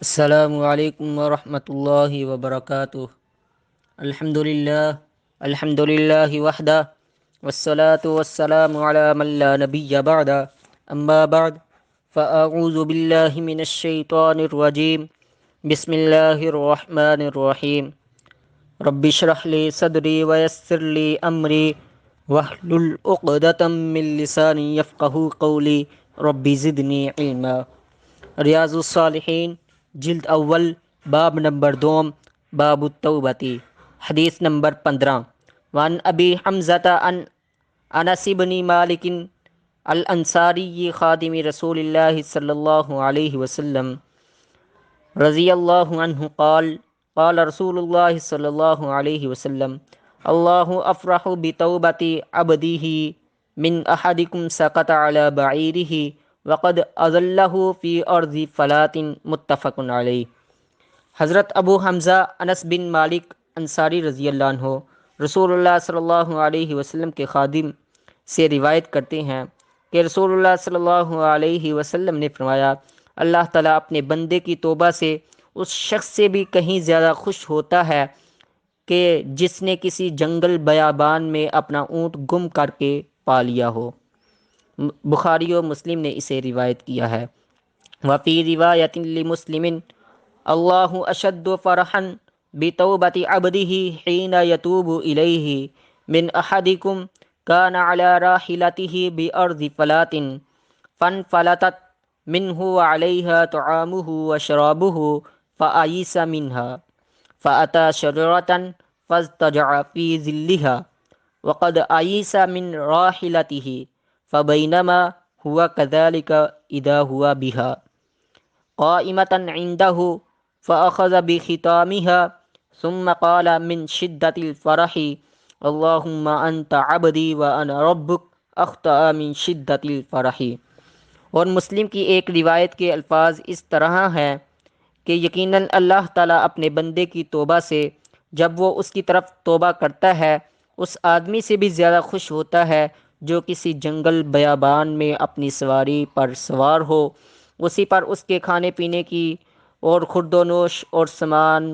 السلام علیکم ورحمۃ اللہ وبرکاتہ۔ الحمد للہ وحدہ والصلاة والسلام علی من لا نبی بعدہ، اما بعد فاعوذ باللہ من الشیطان الرجیم، بسم اللہ الرحمن الرحیم۔ رب اشرح لی صدری ویسر لی امری واحلل عقدۃ من لسانی یفقہوا قولی، رب زدنی علما۔ ریاض الصالحین جلد اول، باب نمبر 2، باب التوبتی، حدیث نمبر 15۔ وعن ابی حمزۃ عن انس بن مالک الانصاری خادم رسول اللہ صلی اللہ علیہ وسلم رضی اللہ عنہ قال قال رسول اللہ صلی اللہ علیہ وسلم اللہ افرح بتوبت عبدہ من احدکم سقط علی بعیرہ وقد اظلہ فی ارض فلات، متفق علیہ۔ حضرت ابو حمزہ انس بن مالک انصاری رضی اللہ عنہ رسول اللہ صلی اللہ علیہ وسلم کے خادم سے روایت کرتے ہیں کہ رسول اللہ صلی اللہ علیہ وسلم نے فرمایا، اللہ تعالیٰ اپنے بندے کی توبہ سے اس شخص سے بھی کہیں زیادہ خوش ہوتا ہے کہ جس نے کسی جنگل بیابان میں اپنا اونٹ گم کر کے پا لیا ہو۔ بخاری و مسلم نے اسے روایت کیا ہے۔ وفی روایت لمسلم اللہ اشد فرحا بتوبت عبدہ حین یتوب الیہ من احدکم کان علی راحلتہ بارض فلات فانفلتت منہ وعلیہا طعامہ وشرابہ فآیس منہا فأتی شجرۃ فاضطجع فی ظلھا وقد آیس من راحلتہ فبینما ہوا کذلک اذا ہوا بہا قائمة عنده فأخذ بختامها ثم قال من شدة الفرح اللهم أنت عبدي وأنا ربك أخطأ من شدة الفرح۔ اور مسلم کی ایک روایت کے الفاظ اس طرح ہیں کہ یقیناً اللہ تعالیٰ اپنے بندے کی توبہ سے جب وہ اس کی طرف توبہ کرتا ہے اس آدمی سے بھی زیادہ خوش ہوتا ہے جو کسی جنگل بیابان میں اپنی سواری پر سوار ہو، اسی پر اس کے کھانے پینے کی اور خورد و نوش اور سامان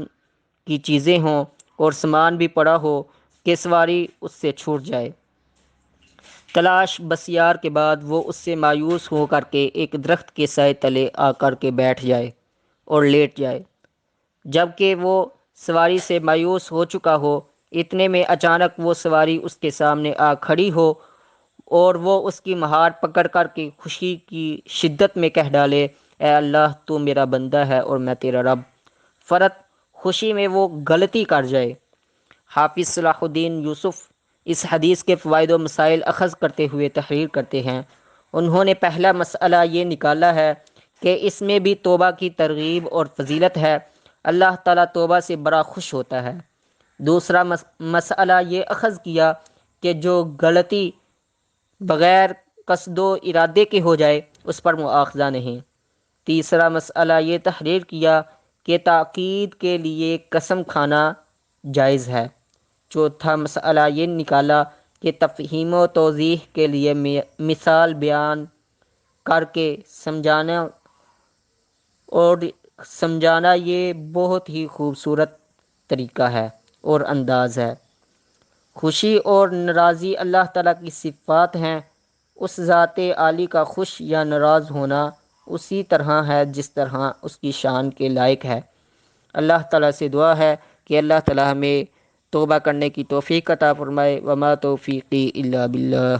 کی چیزیں ہوں اور سامان بھی پڑا ہو کہ سواری اس سے چھوٹ جائے۔ تلاش بسیار کے بعد وہ اس سے مایوس ہو کر کے ایک درخت کے سائے تلے آ کر کے بیٹھ جائے اور لیٹ جائے، جب کہ وہ سواری سے مایوس ہو چکا ہو، اتنے میں اچانک وہ سواری اس کے سامنے آ کھڑی ہو اور وہ اس کی مہار پکڑ کر کے خوشی کی شدت میں کہہ ڈالے، اے اللہ تو میرا بندہ ہے اور میں تیرا رب۔ فرت خوشی میں وہ غلطی کر جائے۔ حافظ صلاح الدین یوسف اس حدیث کے فوائد و مسائل اخذ کرتے ہوئے تحریر کرتے ہیں۔ انہوں نے پہلا مسئلہ یہ نکالا ہے کہ اس میں بھی توبہ کی ترغیب اور فضیلت ہے، اللہ تعالیٰ توبہ سے بڑا خوش ہوتا ہے۔ دوسرا مسئلہ یہ اخذ کیا کہ جو غلطی بغیر قصد و ارادے کے ہو جائے اس پر مؤاخذہ نہیں۔ تیسرا مسئلہ یہ تحریر کیا کہ تاکید کے لیے قسم کھانا جائز ہے۔ چوتھا مسئلہ یہ نکالا کہ تفہیم و توضیح کے لیے مثال بیان کر کے سمجھانا یہ بہت ہی خوبصورت طریقہ ہے اور انداز ہے۔ خوشی اور ناراضی اللہ تعالیٰ کی صفات ہیں، اس ذات عالی کا خوش یا ناراض ہونا اسی طرح ہے جس طرح اس کی شان کے لائق ہے۔ اللہ تعالیٰ سے دعا ہے کہ اللہ تعالیٰ ہمیں توبہ کرنے کی توفیق عطا فرمائے۔ وما توفیقی الا باللہ۔